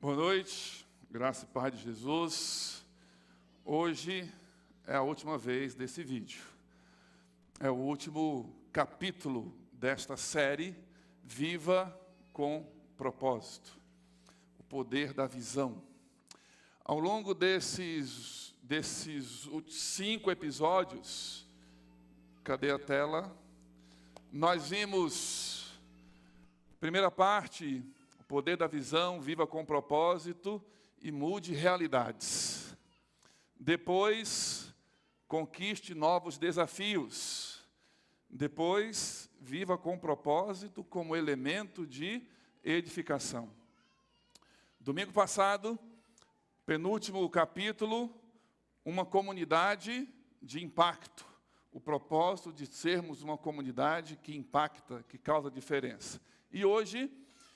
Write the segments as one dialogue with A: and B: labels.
A: Boa noite, graça e paz de Jesus. Hoje é a última vez desse vídeo. É o último capítulo desta série, Viva com Propósito. O poder da visão. Ao longo desses 5 episódios, cadê a tela? Nós vimos, primeira parte, o poder da visão, viva com propósito e mude realidades. Depois, conquiste novos desafios. Depois, viva com propósito como elemento de edificação. Domingo passado, penúltimo capítulo, uma comunidade de impacto. O propósito de sermos uma comunidade que impacta, que causa diferença. E hoje,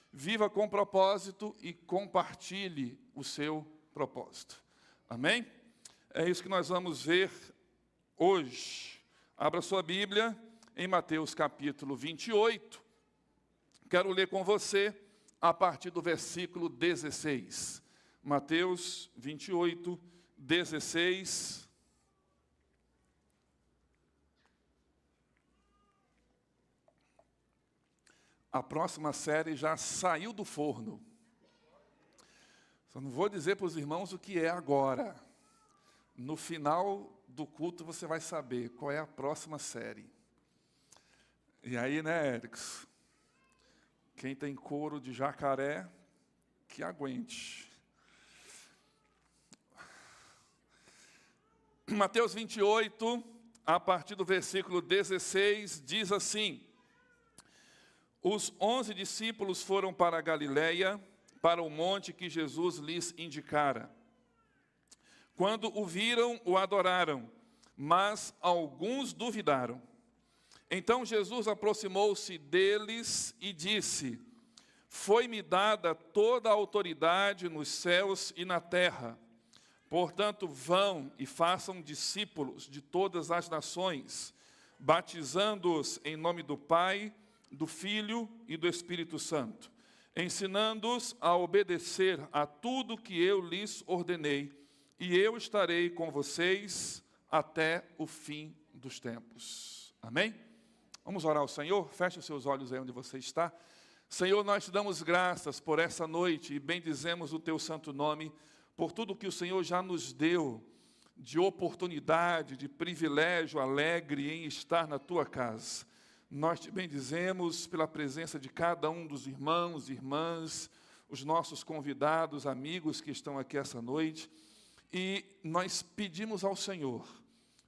A: viva com propósito e compartilhe o seu propósito. Amém? É isso que nós vamos ver hoje. Abra sua Bíblia em Mateus capítulo 28. Quero ler com você a partir do versículo 16. Mateus 28, 16. A próxima série já saiu do forno. Só não vou dizer para os irmãos o que é agora. No final do culto você vai saber qual é a próxima série. E aí, né, Erickson? Quem tem couro de jacaré, que aguente. Mateus 28, a partir do versículo 16, diz assim: Os 11 discípulos foram para a Galileia, para o monte que Jesus lhes indicara. Quando o viram, o adoraram, mas alguns duvidaram. Então Jesus aproximou-se deles e disse: Foi-me dada toda a autoridade nos céus e na terra. Portanto, vão e façam discípulos de todas as nações, batizando-os em nome do Pai, do Filho e do Espírito Santo, ensinando-os a obedecer a tudo que eu lhes ordenei, e eu estarei com vocês até o fim dos tempos. Amém? Vamos orar ao Senhor? Feche os seus olhos aí onde você está. Senhor, nós te damos graças por essa noite e bendizemos o teu santo nome, por tudo que o Senhor já nos deu de oportunidade, de privilégio alegre em estar na tua casa. Nós te bendizemos pela presença de cada um dos irmãos e irmãs, os nossos convidados, amigos que estão aqui essa noite. E nós pedimos ao Senhor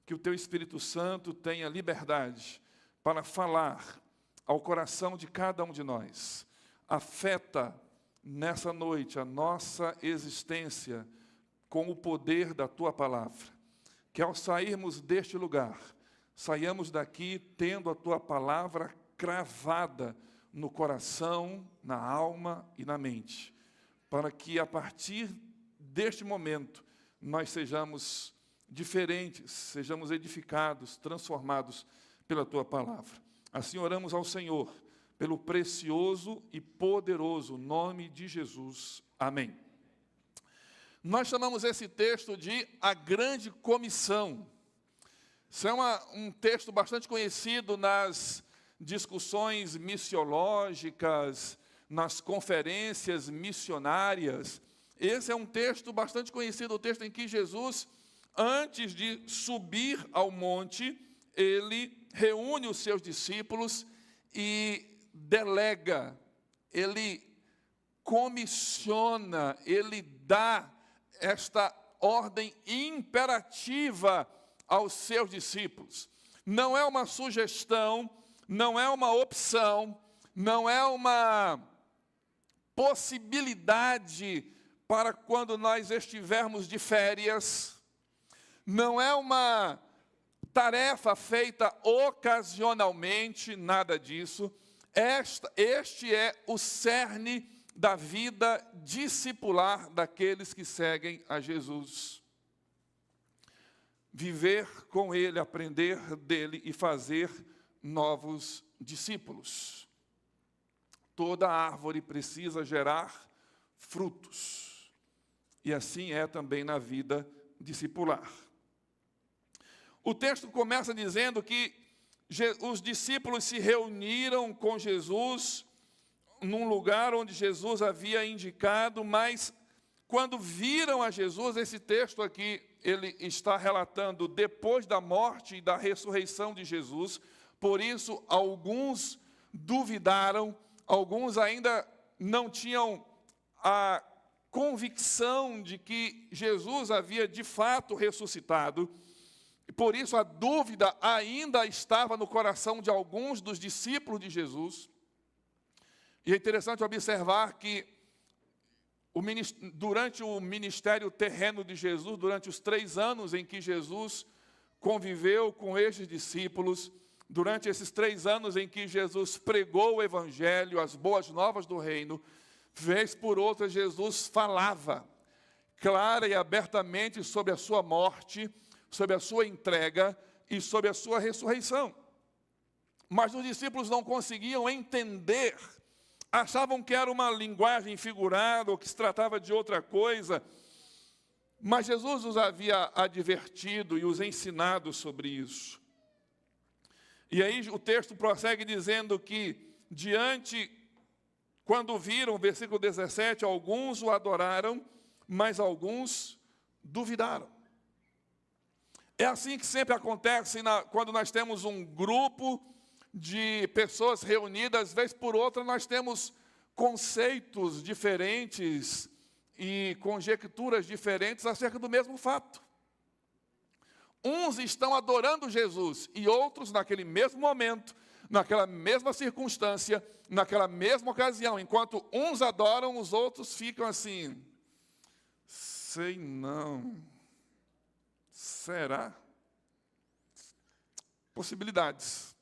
A: que o teu Espírito Santo tenha liberdade para falar ao coração de cada um de nós. Afeta nessa noite a nossa existência com o poder da tua palavra. Que ao sairmos deste lugar, saiamos daqui tendo a tua palavra cravada no coração, na alma e na mente, para que a partir deste momento nós sejamos diferentes, sejamos edificados, transformados pela tua palavra. Assim oramos ao Senhor, pelo precioso e poderoso nome de Jesus. Amém. Nós chamamos esse texto de A Grande Comissão. Isso é um texto bastante conhecido nas discussões missiológicas, nas conferências missionárias. Esse é um texto bastante conhecido, o texto em que Jesus, antes de subir ao monte, ele reúne os seus discípulos e delega, ele comissiona, ele dá esta ordem imperativa aos seus discípulos. Não é uma sugestão, não é uma opção, não é uma possibilidade para quando nós estivermos de férias, não é uma tarefa feita ocasionalmente, nada disso. Este é o cerne da vida discipular daqueles que seguem a Jesus. Viver com Ele, aprender dEle e fazer novos discípulos. Toda árvore precisa gerar frutos. E assim é também na vida discipular. O texto começa dizendo que os discípulos se reuniram com Jesus num lugar onde Jesus havia indicado, mas quando viram a Jesus, esse texto aqui, ele está relatando depois da morte e da ressurreição de Jesus, por isso alguns duvidaram, alguns ainda não tinham a convicção de que Jesus havia de fato ressuscitado, e por isso a dúvida ainda estava no coração de alguns dos discípulos de Jesus. E é interessante observar que durante o ministério terreno de Jesus, durante os 3 anos em que Jesus conviveu com estes discípulos, durante esses 3 anos em que Jesus pregou o Evangelho, as boas novas do reino, vez por outra Jesus falava clara e abertamente sobre a sua morte, sobre a sua entrega e sobre a sua ressurreição. Mas os discípulos não conseguiam entender, achavam que era uma linguagem figurada ou que se tratava de outra coisa, mas Jesus os havia advertido e os ensinado sobre isso. E aí o texto prossegue dizendo que, quando viram, versículo 17, alguns o adoraram, mas alguns duvidaram. É assim que sempre acontece quando nós temos um grupo de pessoas reunidas, vez por outra nós temos conceitos diferentes e conjecturas diferentes acerca do mesmo fato. Uns estão adorando Jesus e outros, naquele mesmo momento, naquela mesma circunstância, naquela mesma ocasião, enquanto uns adoram, os outros ficam assim, sei não, será? Possibilidades.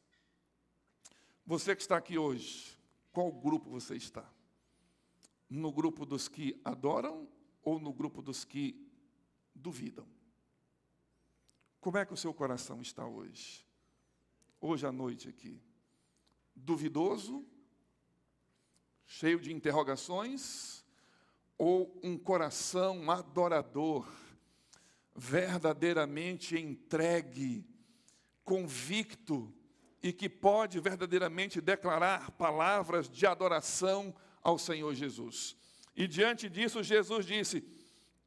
A: Você que está aqui hoje, qual grupo você está? No grupo dos que adoram ou no grupo dos que duvidam? Como é que o seu coração está hoje? Hoje à noite aqui. Duvidoso? Cheio de interrogações? Ou um coração adorador, verdadeiramente entregue, convicto, e que pode verdadeiramente declarar palavras de adoração ao Senhor Jesus? E diante disso, Jesus disse: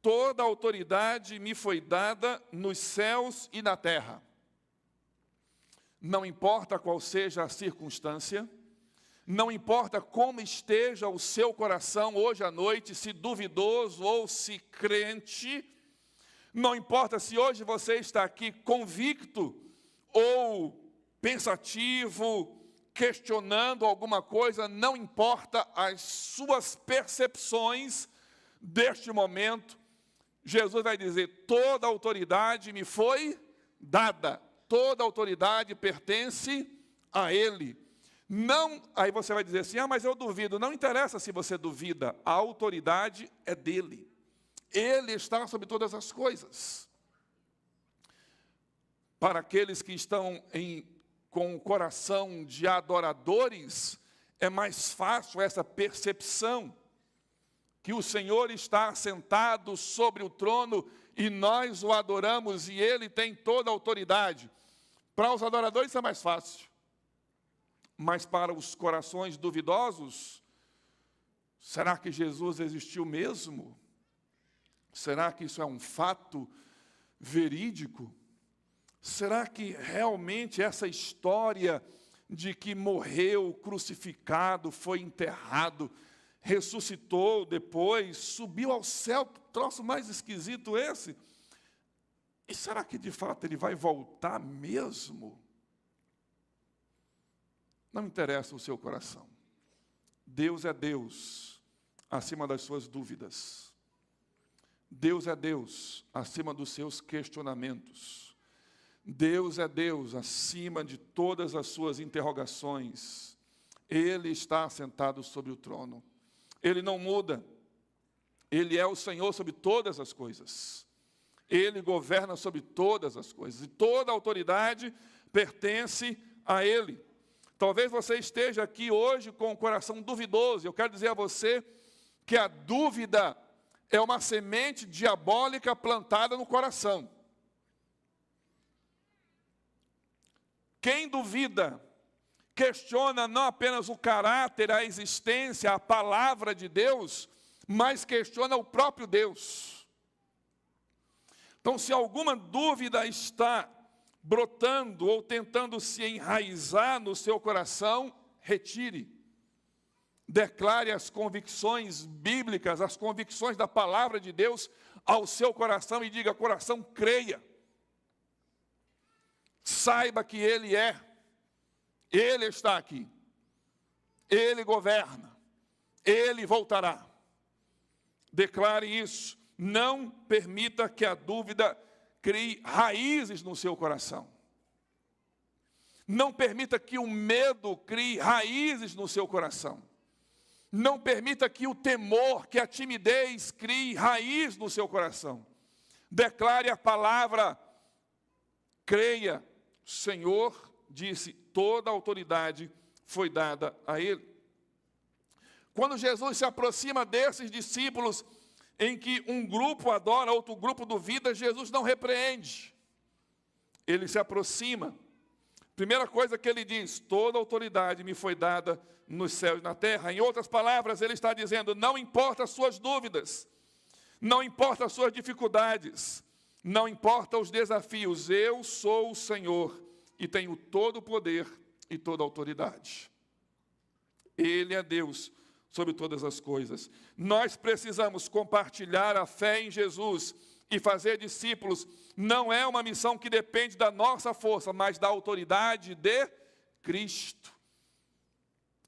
A: toda autoridade me foi dada nos céus e na terra. Não importa qual seja a circunstância, não importa como esteja o seu coração hoje à noite, se duvidoso ou se crente, não importa se hoje você está aqui convicto ou pensativo, questionando alguma coisa, não importa as suas percepções deste momento, Jesus vai dizer: toda autoridade me foi dada, toda autoridade pertence a Ele. Não, aí você vai dizer assim: mas eu duvido. Não interessa se você duvida, a autoridade é dele. Ele está sobre todas as coisas. Para aqueles que estão com o coração de adoradores, é mais fácil essa percepção que o Senhor está sentado sobre o trono e nós o adoramos e Ele tem toda a autoridade. Para os adoradores é mais fácil, mas para os corações duvidosos, será que Jesus existiu mesmo? Será que isso é um fato verídico? Será que realmente essa história de que morreu crucificado, foi enterrado, ressuscitou depois, subiu ao céu, que troço mais esquisito esse? E será que de fato ele vai voltar mesmo? Não interessa o seu coração. Deus é Deus acima das suas dúvidas. Deus é Deus acima dos seus questionamentos. Deus é Deus acima de todas as suas interrogações. Ele está sentado sobre o trono. Ele não muda. Ele é o Senhor sobre todas as coisas. Ele governa sobre todas as coisas. E toda a autoridade pertence a Ele. Talvez você esteja aqui hoje com o coração duvidoso. Eu quero dizer a você que a dúvida é uma semente diabólica plantada no coração. Quem duvida, questiona não apenas o caráter, a existência, a palavra de Deus, mas questiona o próprio Deus. Então, se alguma dúvida está brotando ou tentando se enraizar no seu coração, retire. Declare as convicções bíblicas, as convicções da palavra de Deus ao seu coração e diga: coração, creia. Saiba que Ele é. Ele está aqui. Ele governa. Ele voltará. Declare isso. Não permita que a dúvida crie raízes no seu coração. Não permita que o medo crie raízes no seu coração. Não permita que o temor, que a timidez crie raiz no seu coração. Declare a palavra, creia. O Senhor disse: toda a autoridade foi dada a Ele. Quando Jesus se aproxima desses discípulos, em que um grupo adora, outro grupo duvida, Jesus não repreende. Ele se aproxima. Primeira coisa que ele diz: toda autoridade me foi dada nos céus e na terra. Em outras palavras, ele está dizendo: não importa as suas dúvidas, não importa as suas dificuldades, não importa os desafios, eu sou o Senhor e tenho todo o poder e toda a autoridade. Ele é Deus sobre todas as coisas. Nós precisamos compartilhar a fé em Jesus e fazer discípulos. Não é uma missão que depende da nossa força, mas da autoridade de Cristo.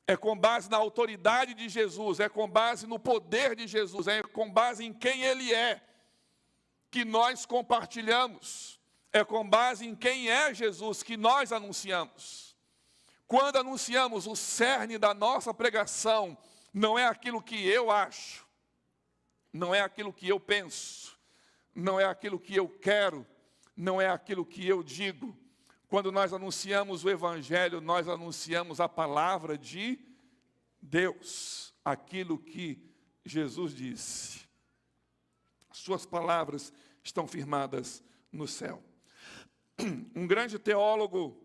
A: É com base na autoridade de Jesus, é com base no poder de Jesus, é com base em quem Ele é, que nós compartilhamos. É com base em quem é Jesus que nós anunciamos. Quando anunciamos, o cerne da nossa pregação não é aquilo que eu acho, não é aquilo que eu penso, não é aquilo que eu quero, não é aquilo que eu digo. Quando nós anunciamos o Evangelho, nós anunciamos a palavra de Deus, aquilo que Jesus disse. Suas palavras estão firmadas no céu. Um grande teólogo,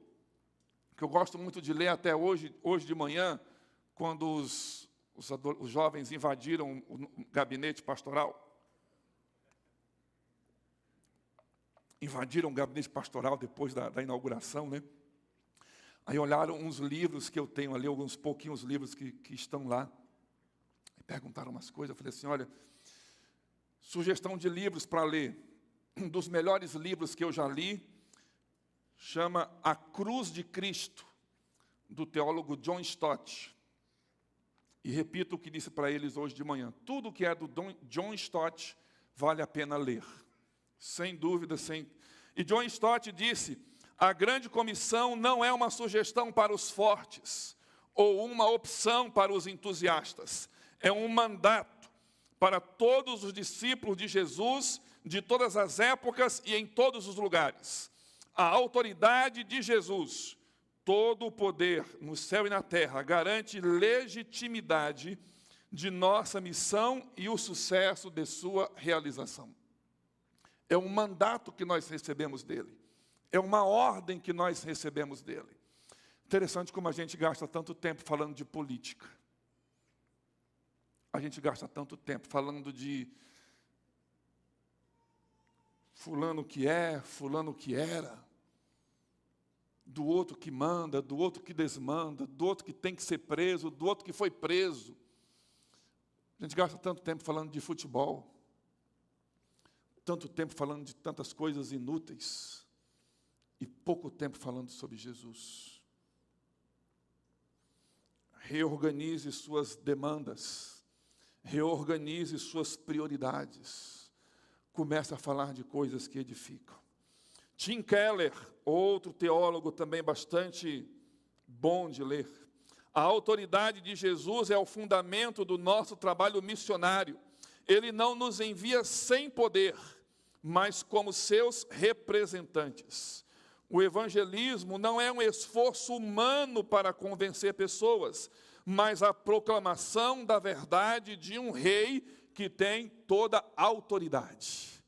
A: que eu gosto muito de ler até hoje de manhã, quando os jovens invadiram o gabinete pastoral. Invadiram o gabinete pastoral depois da inauguração, né? Aí olharam uns livros que eu tenho ali, alguns pouquinhos livros que estão lá. E perguntaram umas coisas, eu falei assim: olha, sugestão de livros para ler. Um dos melhores livros que eu já li chama A Cruz de Cristo, do teólogo John Stott. E repito o que disse para eles hoje de manhã: tudo que é do John Stott vale a pena ler. Sem dúvida, E John Stott disse: a grande comissão não é uma sugestão para os fortes, ou uma opção para os entusiastas. É um mandato para todos os discípulos de Jesus, de todas as épocas e em todos os lugares. A autoridade de Jesus, todo o poder no céu e na terra, garante legitimidade de nossa missão e o sucesso de sua realização. É um mandato que nós recebemos dele. É uma ordem que nós recebemos dele. Interessante como a gente gasta tanto tempo falando de política. A gente gasta tanto tempo falando de fulano que é, fulano que era, do outro que manda, do outro que desmanda, do outro que tem que ser preso, do outro que foi preso. A gente gasta tanto tempo falando de futebol, tanto tempo falando de tantas coisas inúteis, e pouco tempo falando sobre Jesus. Reorganize suas demandas, reorganize suas prioridades, comece a falar de coisas que edificam. Tim Keller, outro teólogo também bastante bom de ler: a autoridade de Jesus é o fundamento do nosso trabalho missionário. Ele não nos envia sem poder, mas como seus representantes. O evangelismo não é um esforço humano para convencer pessoas, mas a proclamação da verdade de um rei que tem toda a autoridade.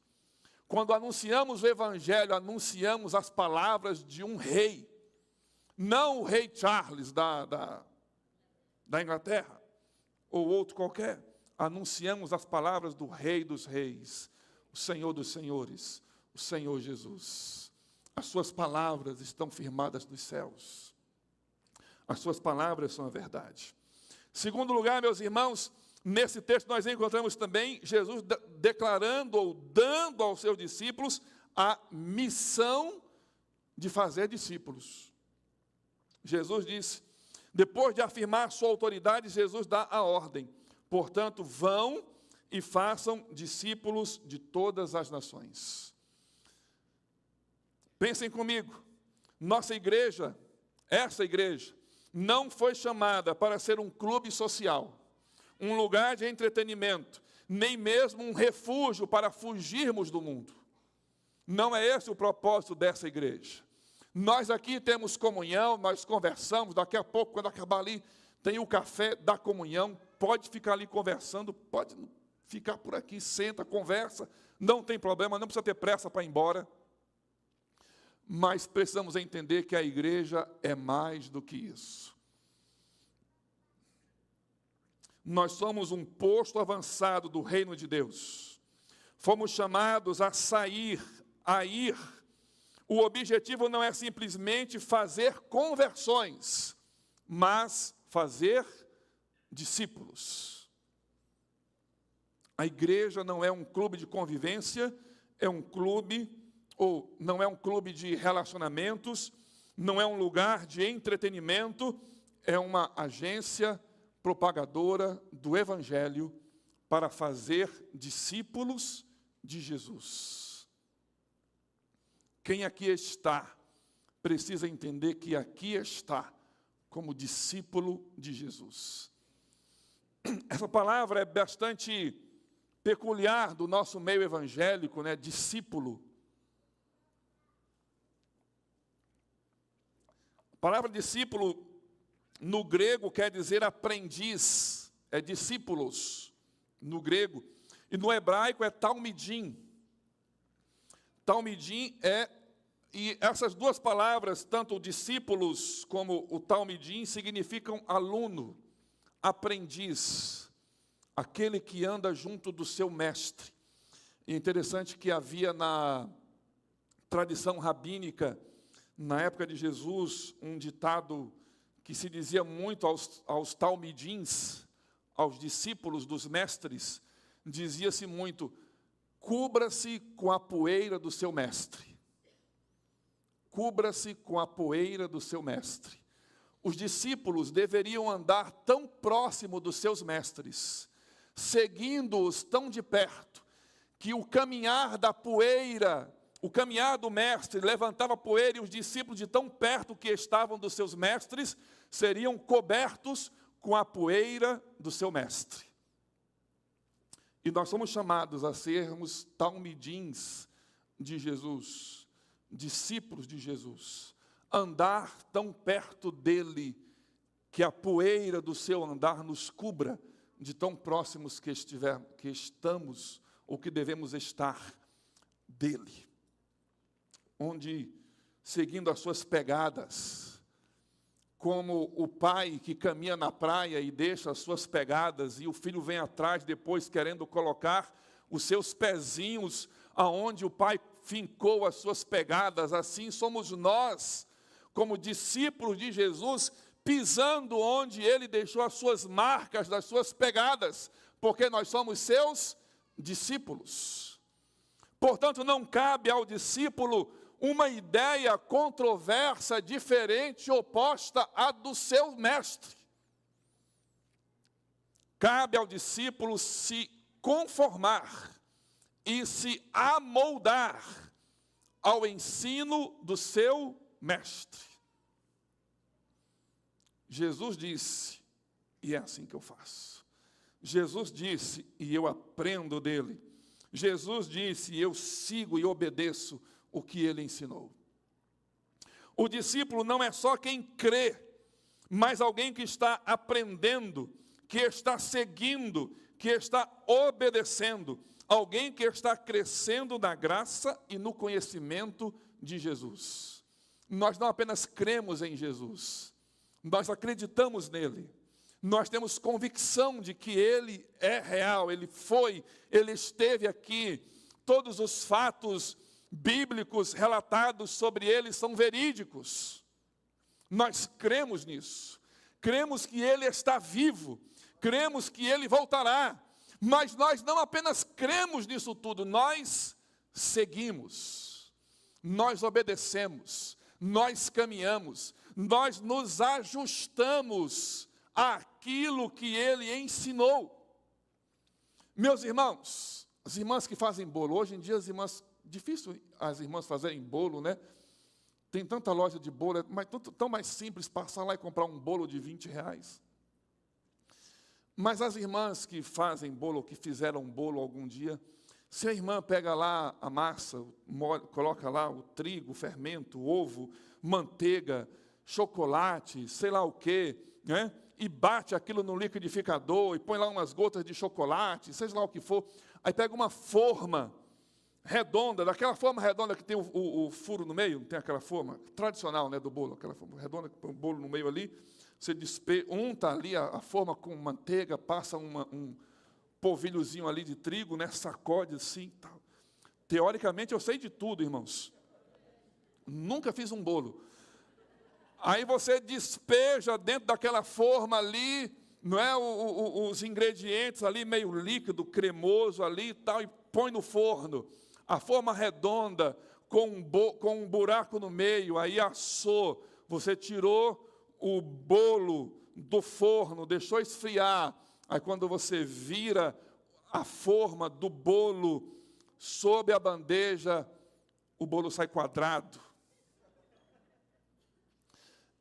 A: Quando anunciamos o Evangelho, anunciamos as palavras de um rei, não o rei Charles da Inglaterra, ou outro qualquer. Anunciamos as palavras do Rei dos Reis, o Senhor dos Senhores, o Senhor Jesus. As suas palavras estão firmadas nos céus. As suas palavras são a verdade. Segundo lugar, meus irmãos, nesse texto nós encontramos também Jesus declarando ou dando aos seus discípulos a missão de fazer discípulos. Jesus disse, depois de afirmar sua autoridade, Jesus dá a ordem. Portanto, vão e façam discípulos de todas as nações. Pensem comigo, nossa igreja, essa igreja, não foi chamada para ser um clube social, um lugar de entretenimento, nem mesmo um refúgio para fugirmos do mundo. Não é esse o propósito dessa igreja. Nós aqui temos comunhão, nós conversamos, daqui a pouco, quando acabar ali, tem o café da comunhão, pode ficar ali conversando, pode ficar por aqui, senta, conversa, não tem problema, não precisa ter pressa para ir embora. Mas precisamos entender que a igreja é mais do que isso. Nós somos um posto avançado do reino de Deus. Fomos chamados a sair, a ir. O objetivo não é simplesmente fazer conversões, mas fazer discípulos. A igreja não é um clube de convivência, é um clube, ou não é um clube de relacionamentos, não é um lugar de entretenimento, é uma agência propagadora do Evangelho para fazer discípulos de Jesus. Quem aqui está, precisa entender que aqui está como discípulo de Jesus. Essa palavra é bastante peculiar do nosso meio evangélico, né? Discípulo. A palavra discípulo, no grego, quer dizer aprendiz, é discípulos, no grego. E no hebraico é talmidim. Talmidim e essas duas palavras, tanto o discípulos como o talmidim, significam aluno, aprendiz, aquele que anda junto do seu mestre. E é interessante que havia na tradição rabínica, na época de Jesus, um ditado que se dizia muito aos talmidins, aos discípulos dos mestres, dizia-se muito, cubra-se com a poeira do seu mestre. Cubra-se com a poeira do seu mestre. Os discípulos deveriam andar tão próximo dos seus mestres, seguindo-os tão de perto, que o caminhar da poeira, o caminhar do mestre levantava poeira e os discípulos de tão perto que estavam dos seus mestres, seriam cobertos com a poeira do seu mestre. E nós somos chamados a sermos talmidins de Jesus, discípulos de Jesus, andar tão perto dele, que a poeira do seu andar nos cubra de tão próximos que estamos, ou que devemos estar dele. Onde, seguindo as suas pegadas, como o pai que caminha na praia e deixa as suas pegadas, e o filho vem atrás depois querendo colocar os seus pezinhos aonde o pai fincou as suas pegadas, assim somos nós, como discípulos de Jesus, pisando onde ele deixou as suas marcas, das suas pegadas, porque nós somos seus discípulos. Portanto, não cabe ao discípulo uma ideia controversa, diferente, oposta à do seu mestre. Cabe ao discípulo se conformar e se amoldar ao ensino do seu mestre. Jesus disse, e é assim que eu faço. Jesus disse, e eu aprendo dele. Jesus disse, e eu sigo e obedeço o que ele ensinou. O discípulo não é só quem crê, mas alguém que está aprendendo, que está seguindo, que está obedecendo, alguém que está crescendo na graça e no conhecimento de Jesus. Nós não apenas cremos em Jesus, nós acreditamos nele. Nós temos convicção de que ele é real, ele foi, ele esteve aqui. Todos os fatos bíblicos relatados sobre ele são verídicos. Nós cremos nisso. Cremos que ele está vivo. Cremos que ele voltará. Mas nós não apenas cremos nisso tudo, nós seguimos. Nós obedecemos. Nós caminhamos. Nós nos ajustamos àquilo que ele ensinou. Meus irmãos, as irmãs que fazem bolo, hoje em dia difícil as irmãs fazerem bolo, né? Tem tanta loja de bolo, mas tão mais simples passar lá e comprar um bolo de R$20. Mas as irmãs que fazem bolo, ou que fizeram bolo algum dia, se a irmã pega lá a massa, coloca lá o trigo, o fermento, o ovo, manteiga, chocolate, sei lá o quê, né? E bate aquilo no liquidificador, e põe lá umas gotas de chocolate, seja lá o que for, aí pega uma forma redonda, daquela forma redonda que tem o furo no meio, tem aquela forma tradicional, né, do bolo, aquela forma redonda que põe o bolo no meio ali, você unta ali a forma com manteiga, passa um polvilhozinho ali de trigo, né, sacode assim, tal. Teoricamente eu sei de tudo, irmãos. Nunca fiz um bolo. Aí você despeja dentro daquela forma ali, não é, os ingredientes ali meio líquido, cremoso ali e tal, e põe no forno. A forma redonda, com um buraco no meio, aí assou. Você tirou o bolo do forno, deixou esfriar. Aí quando você vira a forma do bolo sob a bandeja, o bolo sai quadrado.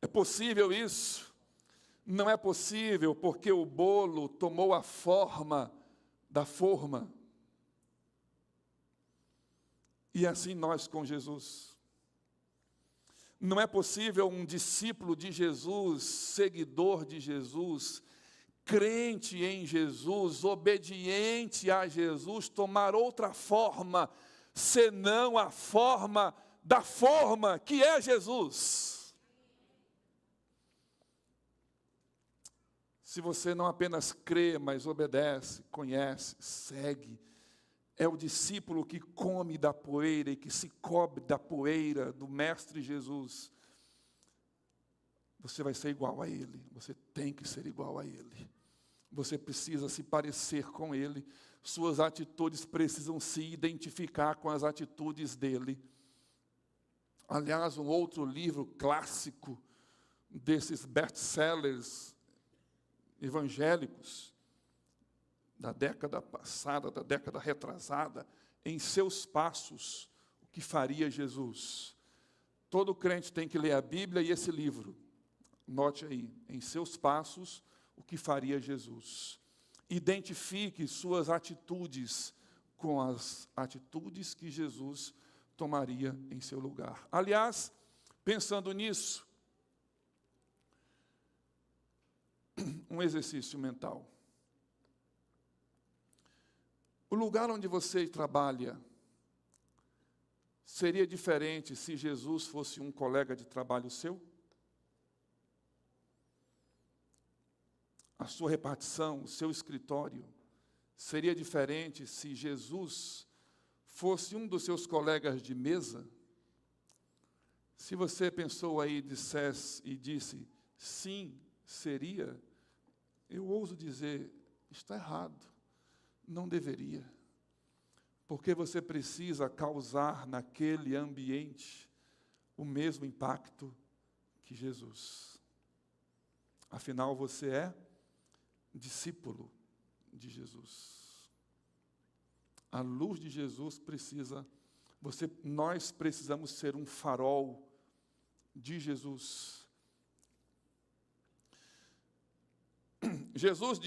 A: É possível isso? Não é possível, porque o bolo tomou a forma da forma. E assim nós com Jesus. Não é possível um discípulo de Jesus, seguidor de Jesus, crente em Jesus, obediente a Jesus, tomar outra forma, senão a forma da forma que é Jesus. Se você não apenas crê, mas obedece, conhece, segue, é o discípulo que come da poeira e que se cobre da poeira do Mestre Jesus, você vai ser igual a Ele, você tem que ser igual a Ele. Você precisa se parecer com Ele, suas atitudes precisam se identificar com as atitudes dEle. Aliás, um outro livro clássico desses best-sellers evangélicos da década passada, da década retrasada, Em Seus Passos, o que faria Jesus. Todo crente tem que ler a Bíblia e esse livro. Note aí, Em Seus Passos, o que faria Jesus. Identifique suas atitudes com as atitudes que Jesus tomaria em seu lugar. Aliás, pensando nisso, um exercício mental. O lugar onde você trabalha seria diferente se Jesus fosse um colega de trabalho seu? A sua repartição, o seu escritório, seria diferente se Jesus fosse um dos seus colegas de mesa? Se você pensou aí e disse, sim, seria, eu ouso dizer, está errado, não deveria. Porque você precisa causar naquele ambiente o mesmo impacto que Jesus. Afinal, você é discípulo de Jesus. A luz de Jesus nós precisamos ser um farol de Jesus. Jesus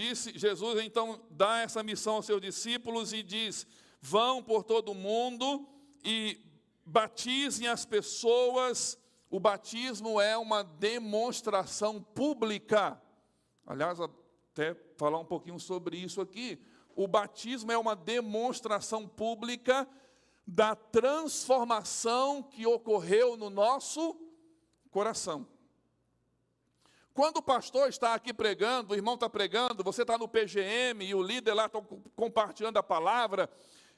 A: então dá essa missão aos seus discípulos e diz, vão por todo o mundo e batizem as pessoas. O batismo é uma demonstração pública. Aliás, até falar um pouquinho sobre isso aqui. O batismo é uma demonstração pública da transformação que ocorreu no nosso coração. Quando o pastor está aqui pregando, o irmão está pregando, você está no PGM e o líder lá está compartilhando a palavra,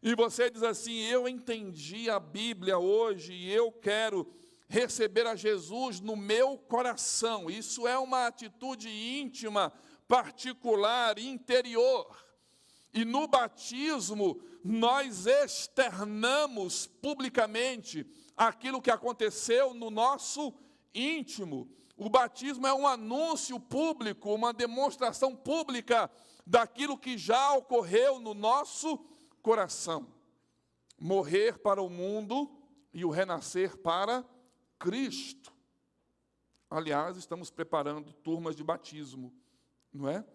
A: e você diz assim: eu entendi a Bíblia hoje e eu quero receber a Jesus no meu coração. Isso é uma atitude íntima, particular, interior. E no batismo, nós externamos publicamente aquilo que aconteceu no nosso íntimo. O batismo é um anúncio público, uma demonstração pública daquilo que já ocorreu no nosso coração. Morrer para o mundo e o renascer para Cristo. Aliás, estamos preparando turmas de batismo, não é?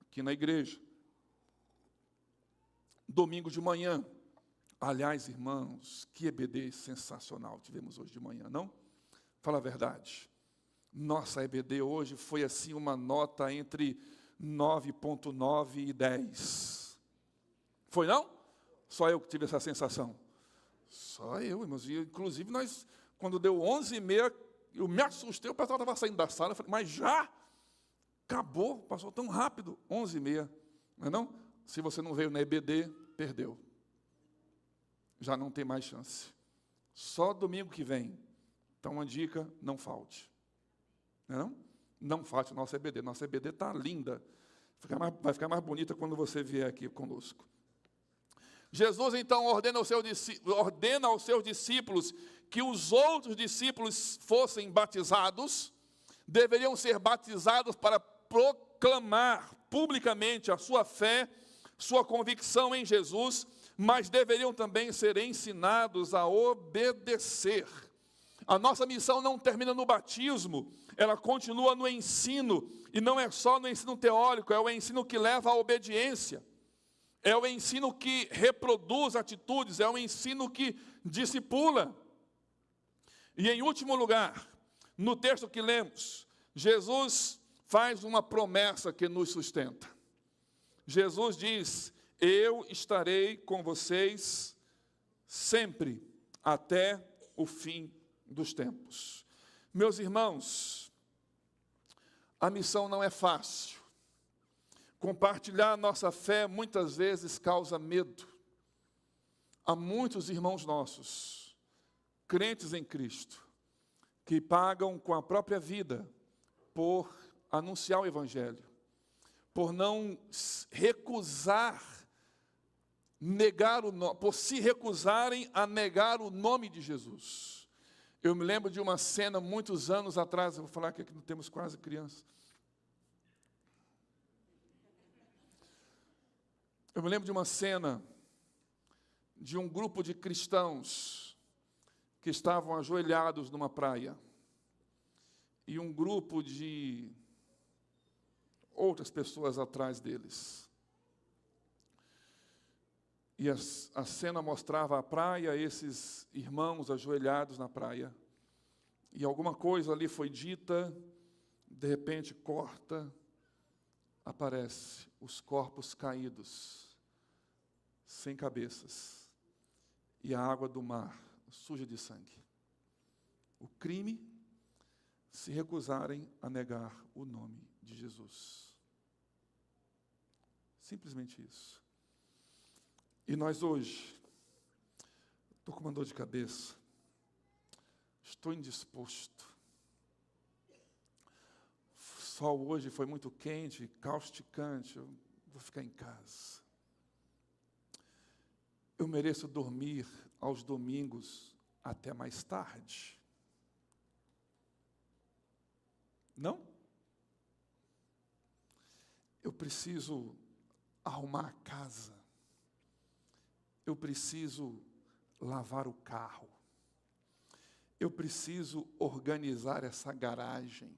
A: Aqui na igreja. Domingo de manhã. Aliás, irmãos, que EBD sensacional tivemos hoje de manhã, não? Fala a verdade. Nossa EBD hoje foi assim uma nota entre 9,9 e 10. Foi não? Só eu que tive essa sensação. Só eu, irmãos. E, inclusive, nós, quando deu 11h30, eu me assustei, o pessoal estava saindo da sala, eu falei, mas já? Acabou, passou tão rápido, 11h30. Não é não? Se você não veio na EBD, perdeu. Já não tem mais chance. Só domingo que vem. Então, uma dica, não falte. Não? Não falte a nossa EBD. Nossa EBD está linda. Vai ficar mais bonita quando você vier aqui conosco. Jesus, então, ordena aos seus discípulos que os outros discípulos fossem batizados. Deveriam ser batizados para proclamar publicamente a sua fé, sua convicção em Jesus, mas deveriam também ser ensinados a obedecer. A nossa missão não termina no batismo, ela continua no ensino, e não é só no ensino teórico, é o ensino que leva à obediência, é o ensino que reproduz atitudes, é o ensino que discipula. E em último lugar, no texto que lemos, Jesus faz uma promessa que nos sustenta. Jesus diz: eu estarei com vocês sempre, até o fim dos tempos. Meus irmãos, a missão não é fácil. Compartilhar nossa fé muitas vezes causa medo. Há muitos irmãos nossos, crentes em Cristo, que pagam com a própria vida por anunciar o Evangelho, por não recusar, por se recusarem a negar o nome de Jesus. Eu me lembro de uma cena muitos anos atrás, eu vou falar que aqui não temos quase criança. Eu me lembro de uma cena de um grupo de cristãos que estavam ajoelhados numa praia, e um grupo de outras pessoas atrás deles. E a cena mostrava a praia, esses irmãos ajoelhados na praia, e alguma coisa ali foi dita, de repente corta, aparece os corpos caídos, sem cabeças, e a água do mar suja de sangue. O crime, se recusarem a negar o nome de Jesus. Simplesmente isso. E nós hoje, estou com uma dor de cabeça, estou indisposto. O sol hoje foi muito quente, causticante, eu vou ficar em casa. Eu mereço dormir aos domingos até mais tarde. Não? Eu preciso arrumar a casa. Eu preciso lavar o carro. Eu preciso organizar essa garagem.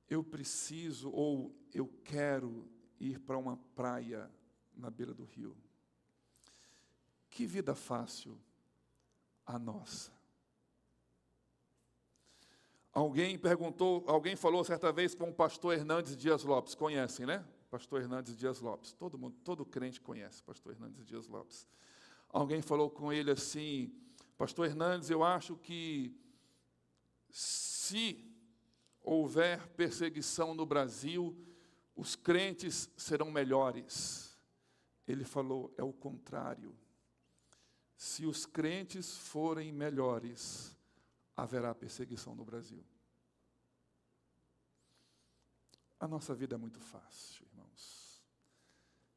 A: Eu preciso, ou eu quero ir para uma praia na beira do rio. Que vida fácil a nossa. Alguém falou certa vez com o pastor Hernandes Dias Lopes, conhecem, né? pastor Hernandes Dias Lopes. Todo mundo, todo crente conhece pastor Hernandes Dias Lopes. Alguém falou com ele assim: pastor Hernandes, eu acho que se houver perseguição no Brasil, os crentes serão melhores. Ele falou, é o contrário. Se os crentes forem melhores, haverá perseguição no Brasil. A nossa vida é muito fácil, irmãos.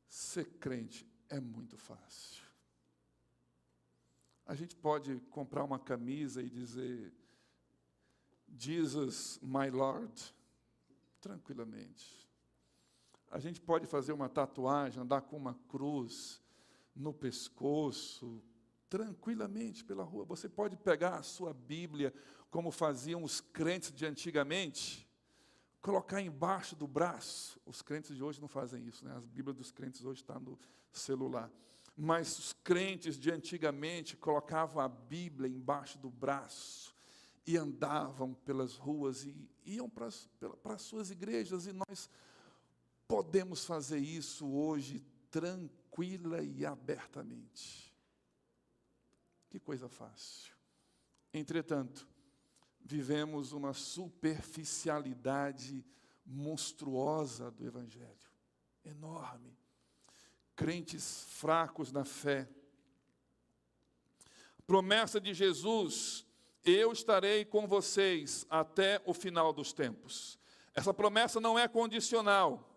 A: Ser crente é muito fácil. A gente pode comprar uma camisa e dizer, Jesus, my Lord, tranquilamente. A gente pode fazer uma tatuagem, andar com uma cruz no pescoço, tranquilamente pela rua. Você pode pegar a sua Bíblia, como faziam os crentes de antigamente, colocar embaixo do braço. Os crentes de hoje não fazem isso, né? As Bíblias dos crentes hoje estão no celular. Mas os crentes de antigamente colocavam a Bíblia embaixo do braço e andavam pelas ruas e iam para as suas igrejas. E nós podemos fazer isso hoje tranquila e abertamente. Que coisa fácil. Entretanto, vivemos uma superficialidade monstruosa do Evangelho, enorme. Crentes fracos na fé. Promessa de Jesus, eu estarei com vocês até o final dos tempos. Essa promessa não é condicional,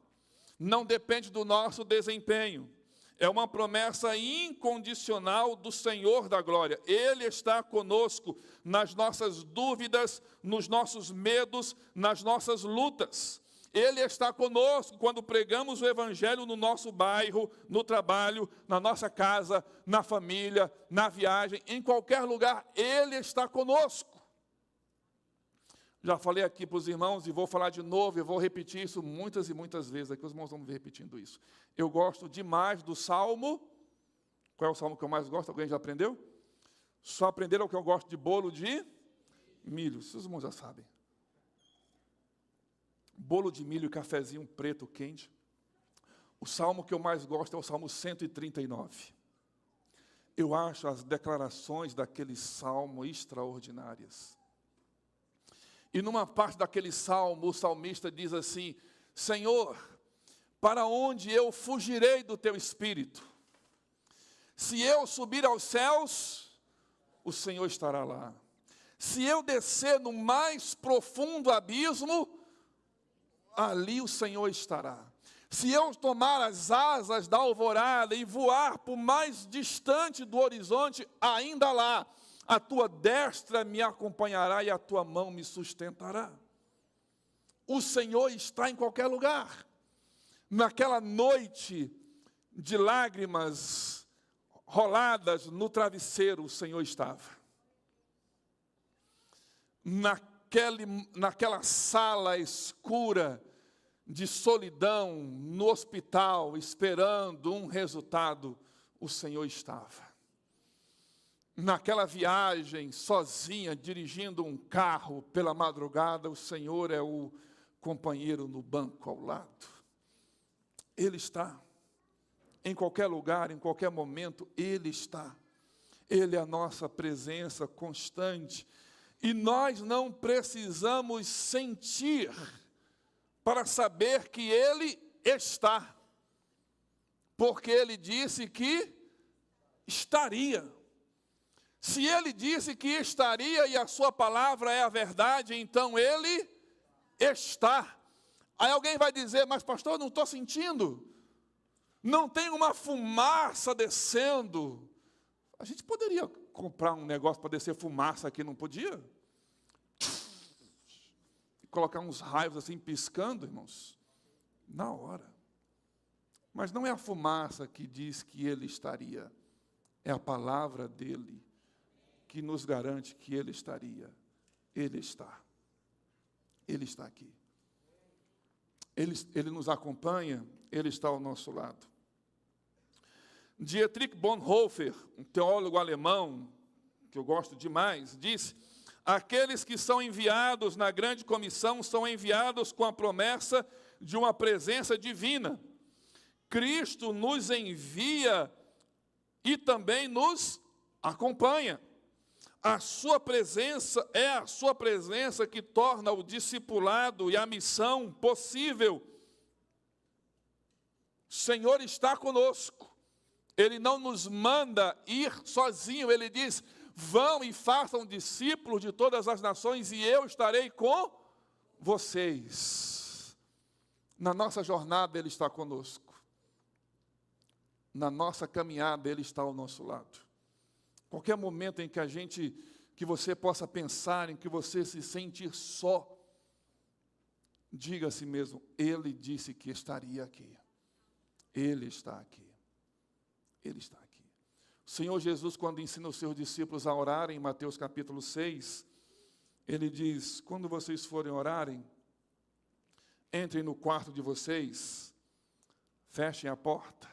A: não depende do nosso desempenho. É uma promessa incondicional do Senhor da glória. Ele está conosco nas nossas dúvidas, nos nossos medos, nas nossas lutas. Ele está conosco quando pregamos o Evangelho no nosso bairro, no trabalho, na nossa casa, na família, na viagem, em qualquer lugar, Ele está conosco. Já falei aqui para os irmãos e vou falar de novo, eu vou repetir isso muitas e muitas vezes, aqui os irmãos vão me ver repetindo isso. Eu gosto demais do Salmo. Qual é o Salmo que eu mais gosto? Alguém já aprendeu? Só aprenderam o que eu gosto de bolo de milho, os irmãos já sabem. Bolo de milho e cafezinho preto quente. O salmo que eu mais gosto é o Salmo 139. Eu acho as declarações daquele salmo extraordinárias. E numa parte daquele salmo, o salmista diz assim: Senhor, para onde eu fugirei do teu espírito? Se eu subir aos céus, o Senhor estará lá. Se eu descer no mais profundo abismo, ali o Senhor estará. Se eu tomar as asas da alvorada e voar por mais distante do horizonte, ainda lá, a tua destra me acompanhará e a tua mão me sustentará. O Senhor está em qualquer lugar. Naquela noite de lágrimas roladas no travesseiro, o Senhor estava. Naquela sala escura de solidão no hospital, esperando um resultado, o Senhor estava. Naquela viagem sozinha, dirigindo um carro pela madrugada, o Senhor é o companheiro no banco ao lado. Ele está. Em qualquer lugar, em qualquer momento, Ele está. Ele é a nossa presença constante. E nós não precisamos sentir para saber que Ele está. Porque Ele disse que estaria. Se Ele disse que estaria e a sua palavra é a verdade, então Ele está. Aí alguém vai dizer, mas pastor, eu não estou sentindo. Não tem uma fumaça descendo. A gente poderia comprar um negócio para descer fumaça aqui, não podia? E colocar uns raios assim piscando, irmãos, na hora. Mas não é a fumaça que diz que Ele estaria. É a palavra dEle que nos garante que Ele estaria. Ele está. Ele está aqui. Ele nos acompanha, Ele está ao nosso lado. Dietrich Bonhoeffer, um teólogo alemão, que eu gosto demais, disse: aqueles que são enviados na grande comissão são enviados com a promessa de uma presença divina. Cristo nos envia e também nos acompanha. A sua presença é a sua presença que torna o discipulado e a missão possível. O Senhor está conosco. Ele não nos manda ir sozinho. Ele diz: vão e façam discípulos de todas as nações e eu estarei com vocês. Na nossa jornada Ele está conosco. Na nossa caminhada Ele está ao nosso lado. Qualquer momento em que você possa pensar, em que você se sentir só, diga a si mesmo: Ele disse que estaria aqui. Ele está aqui. Ele está aqui. O Senhor Jesus, quando ensina os seus discípulos a orarem, em Mateus capítulo 6, Ele diz: quando vocês forem orarem, entrem no quarto de vocês, fechem a porta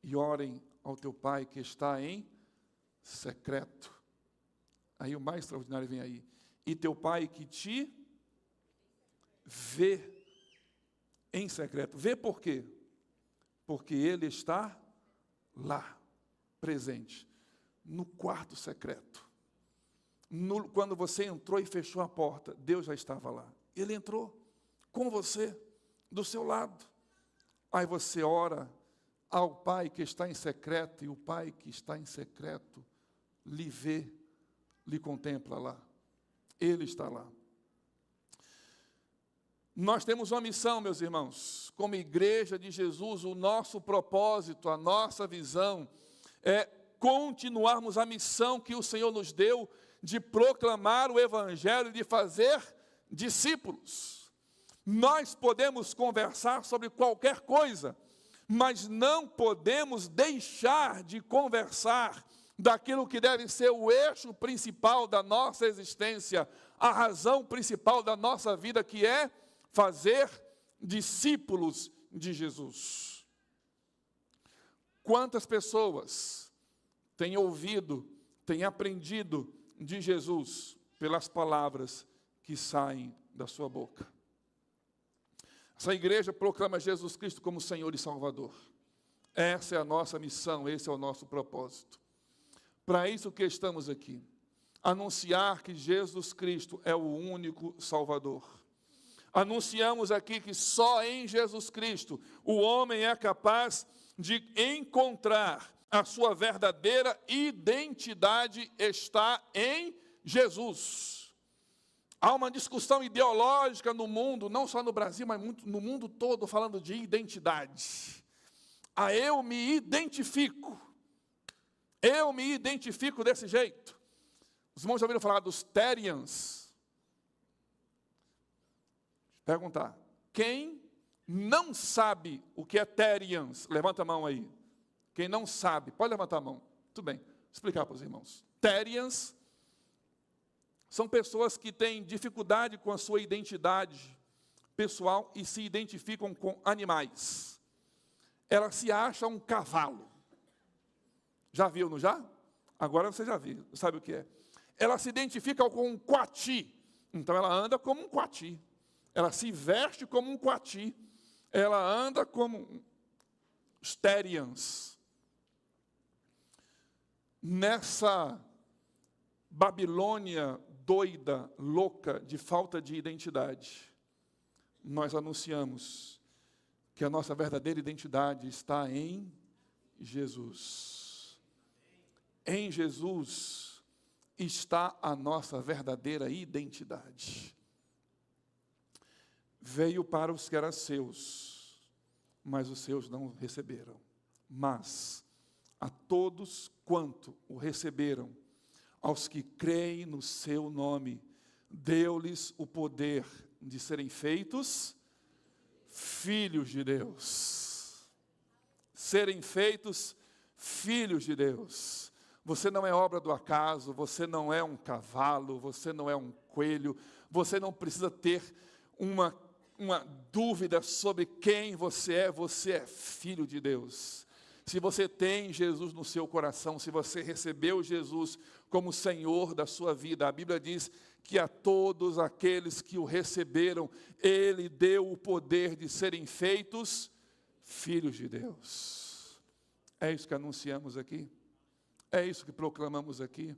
A: e orem ao teu Pai que está em secreto. Aí o mais extraordinário vem aí. E teu Pai que te vê em secreto. Vê por quê? Porque Ele está lá, presente, no quarto secreto. Quando você entrou e fechou a porta, Deus já estava lá. Ele entrou com você, do seu lado. Aí você ora ao Pai que está em secreto, e o Pai que está em secreto lhe vê, lhe contempla lá. Ele está lá. Nós temos uma missão, meus irmãos, como igreja de Jesus. O nosso propósito, a nossa visão é continuarmos a missão que o Senhor nos deu de proclamar o Evangelho e de fazer discípulos. Nós podemos conversar sobre qualquer coisa, mas não podemos deixar de conversar daquilo que deve ser o eixo principal da nossa existência, a razão principal da nossa vida, que é fazer discípulos de Jesus. Quantas pessoas têm ouvido, têm aprendido de Jesus pelas palavras que saem da sua boca? Essa igreja proclama Jesus Cristo como Senhor e Salvador. Essa é a nossa missão, esse é o nosso propósito. Para isso que estamos aqui, anunciar que Jesus Cristo é o único Salvador. Anunciamos aqui que só em Jesus Cristo o homem é capaz de encontrar a sua verdadeira identidade, está em Jesus. Há uma discussão ideológica no mundo, não só no Brasil, mas no mundo todo, falando de identidade. Eu me identifico. Eu me identifico desse jeito. Os irmãos já ouviram falar dos Terians? Perguntar. Quem não sabe o que é Terians? Levanta a mão aí. Quem não sabe, pode levantar a mão. Tudo bem, vou explicar para os irmãos. Terians são pessoas que têm dificuldade com a sua identidade pessoal e se identificam com animais. Ela se acha um cavalo. Já viu, não já? Agora você já viu, sabe o que é. Ela se identifica com um coati. Então ela anda como um coati. Ela se veste como um coati. Ela anda como os Terians. Nessa Babilônia doida, louca, de falta de identidade, nós anunciamos que a nossa verdadeira identidade está em Jesus. Em Jesus está a nossa verdadeira identidade. Veio para os que eram seus, mas os seus não o receberam. Mas a todos quanto o receberam, aos que creem no seu nome, deu-lhes o poder de serem feitos filhos de Deus. Serem feitos filhos de Deus. Você não é obra do acaso, você não é um cavalo, você não é um coelho, você não precisa ter uma dúvida sobre quem você é filho de Deus. Se você tem Jesus no seu coração, se você recebeu Jesus como Senhor da sua vida, a Bíblia diz que a todos aqueles que o receberam, Ele deu o poder de serem feitos filhos de Deus. É isso que anunciamos aqui, é isso que proclamamos aqui,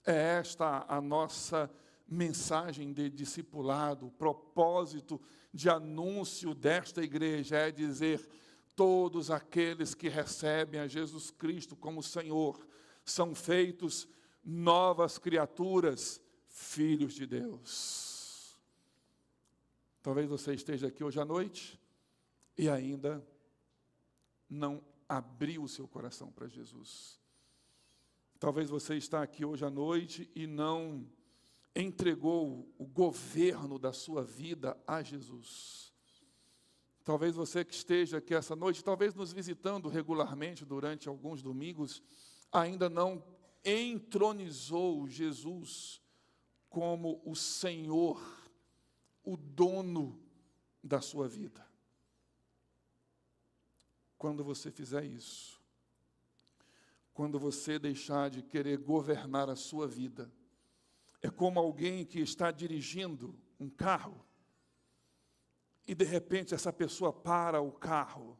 A: é esta a nossa mensagem de discipulado, o propósito de anúncio desta igreja é dizer: todos aqueles que recebem a Jesus Cristo como Senhor são feitos novas criaturas, filhos de Deus. Talvez você esteja aqui hoje à noite e ainda não abriu o seu coração para Jesus. Talvez você está aqui hoje à noite e não entregou o governo da sua vida a Jesus. Talvez você que esteja aqui essa noite, talvez nos visitando regularmente durante alguns domingos, ainda não entronizou Jesus como o Senhor, o dono da sua vida. Quando você fizer isso, quando você deixar de querer governar a sua vida, é como alguém que está dirigindo um carro e de repente essa pessoa para o carro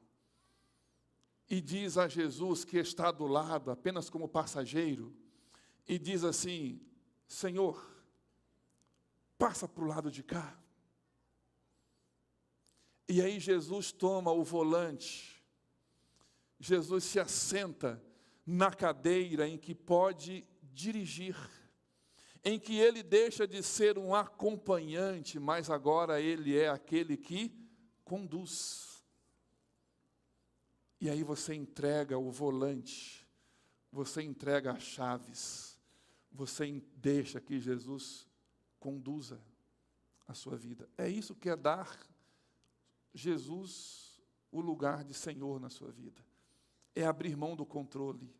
A: e diz a Jesus, que está do lado apenas como passageiro, e diz assim: Senhor, passa para o lado de cá. E aí Jesus toma o volante, Jesus se assenta na cadeira em que pode dirigir, em que ele deixa de ser um acompanhante, mas agora ele é aquele que conduz. E aí você entrega o volante, você entrega as chaves, você deixa que Jesus conduza a sua vida. É isso que é dar Jesus o lugar de Senhor na sua vida. É abrir mão do controle,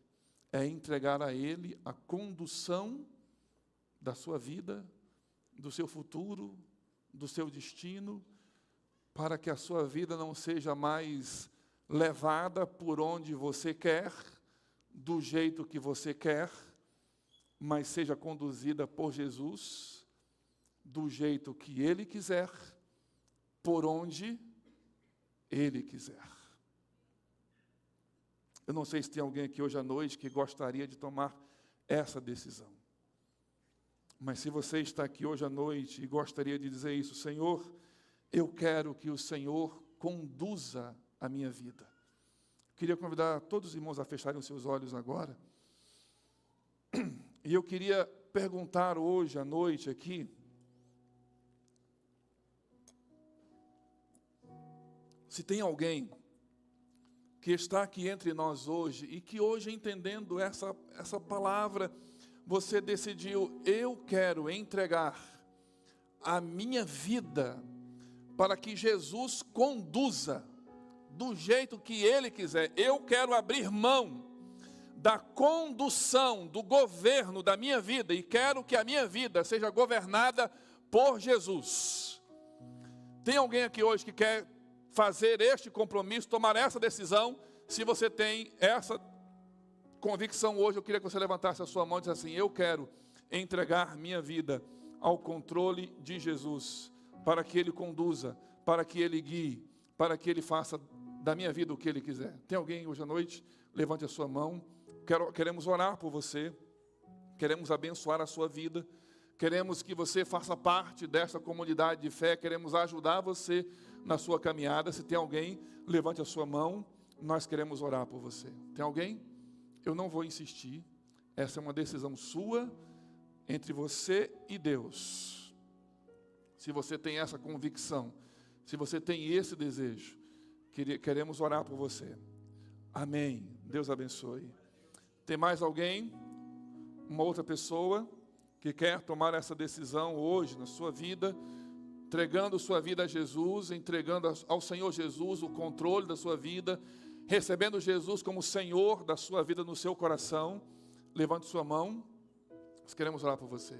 A: é entregar a Ele a condução da sua vida, do seu futuro, do seu destino, para que a sua vida não seja mais levada por onde você quer, do jeito que você quer, mas seja conduzida por Jesus, do jeito que Ele quiser, por onde Ele quiser. Eu não sei se tem alguém aqui hoje à noite que gostaria de tomar essa decisão. Mas se você está aqui hoje à noite e gostaria de dizer isso: Senhor, eu quero que o Senhor conduza a minha vida. Queria convidar todos os irmãos a fecharem os seus olhos agora. E eu queria perguntar hoje à noite aqui, se tem alguém que está aqui entre nós hoje e que hoje, entendendo essa palavra, você decidiu: eu quero entregar a minha vida para que Jesus conduza do jeito que Ele quiser. Eu quero abrir mão da condução, do governo da minha vida, e quero que a minha vida seja governada por Jesus. Tem alguém aqui hoje que quer fazer este compromisso, tomar essa decisão? Se você tem essa convicção hoje, eu queria que você levantasse a sua mão e dissesse assim: eu quero entregar minha vida ao controle de Jesus, para que Ele conduza, para que Ele guie, para que Ele faça da minha vida o que Ele quiser. Tem alguém hoje à noite? Levante a sua mão. Queremos orar por você, queremos abençoar a sua vida, queremos que você faça parte dessa comunidade de fé, queremos ajudar você na sua caminhada. Se tem alguém, levante a sua mão, nós queremos orar por você. Tem alguém? Eu não vou insistir, essa é uma decisão sua, entre você e Deus. Se você tem essa convicção, se você tem esse desejo, queremos orar por você. Amém. Deus abençoe. Tem mais alguém? Uma outra pessoa que quer tomar essa decisão hoje na sua vida, entregando sua vida a Jesus, entregando ao Senhor Jesus o controle da sua vida, recebendo Jesus como Senhor da sua vida no seu coração? Levante sua mão. Nós queremos orar por você.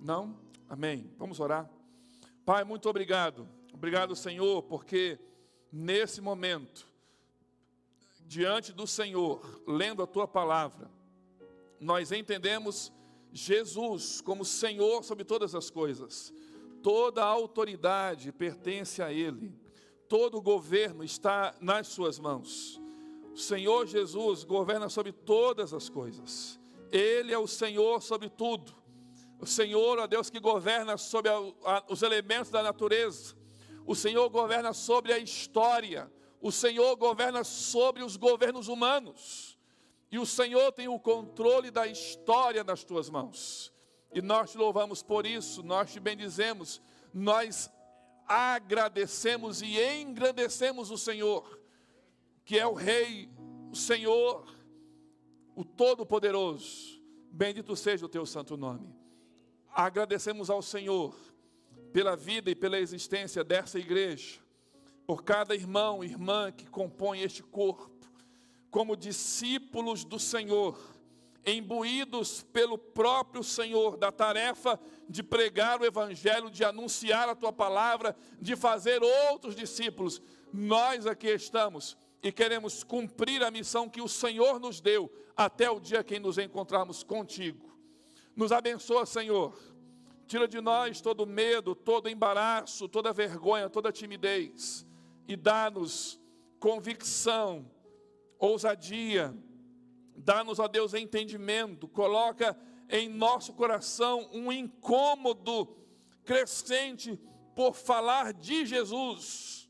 A: Não? Amém. Vamos orar. Pai, muito obrigado. Obrigado, Senhor, porque nesse momento, diante do Senhor, lendo a Tua palavra, nós entendemos Jesus como Senhor sobre todas as coisas. Toda a autoridade pertence a Ele. todo o governo está nas suas mãos. O Senhor Jesus governa sobre todas as coisas. Ele é o Senhor sobre tudo. O Senhor é o Deus que governa sobre os elementos da natureza. O Senhor governa sobre a história. O Senhor governa sobre os governos humanos. E o Senhor tem o controle da história nas tuas mãos. E nós te louvamos por isso, nós te bendizemos, nós agradecemos e engrandecemos o Senhor, que é o Rei, o Senhor, o Todo-Poderoso. Bendito seja o teu santo nome. Agradecemos ao Senhor pela vida e pela existência dessa igreja, por cada irmão e irmã que compõe este corpo, como discípulos do Senhor, imbuídos pelo próprio Senhor, da tarefa de pregar o Evangelho, de anunciar a Tua palavra, de fazer outros discípulos. Nós aqui estamos e queremos cumprir a missão que o Senhor nos deu, até o dia que nos encontrarmos contigo. Nos abençoa, Senhor. Tira de nós todo medo, todo embaraço, toda vergonha, toda timidez. E dá-nos convicção, ousadia. Dá-nos, ó Deus, entendimento. Coloca em nosso coração um incômodo crescente por falar de Jesus.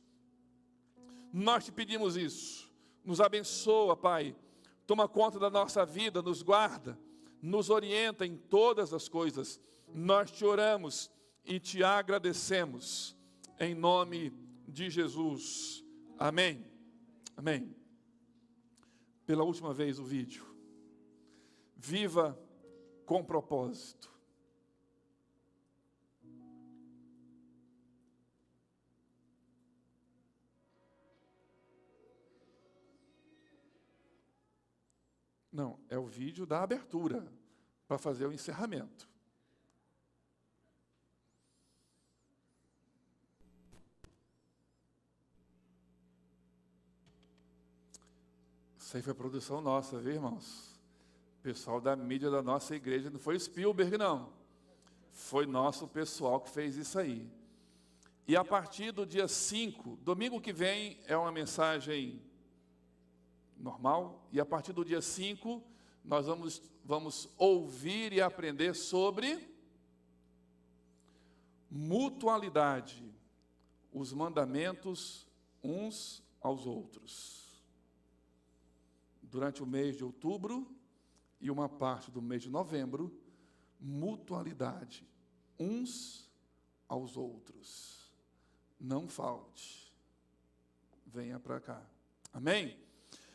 A: Nós te pedimos isso. Nos abençoa, Pai. Toma conta da nossa vida, nos guarda, nos orienta em todas as coisas. Nós te oramos e te agradecemos. Em nome de Jesus. Amém. Amém. Pela última vez o vídeo. Viva com propósito. Não, é o vídeo da abertura, para fazer o encerramento. Isso aí foi produção nossa, viu, irmãos? O pessoal da mídia da nossa igreja, não foi Spielberg, não. Foi nosso pessoal que fez isso aí. E a partir do dia 5, domingo que vem, é uma mensagem normal. E a partir do dia 5, nós vamos ouvir e aprender sobre mutualidade, os mandamentos uns aos outros. Durante o mês de outubro e uma parte do mês de novembro, mutualidade, uns aos outros. Não falte. Venha para cá. Amém?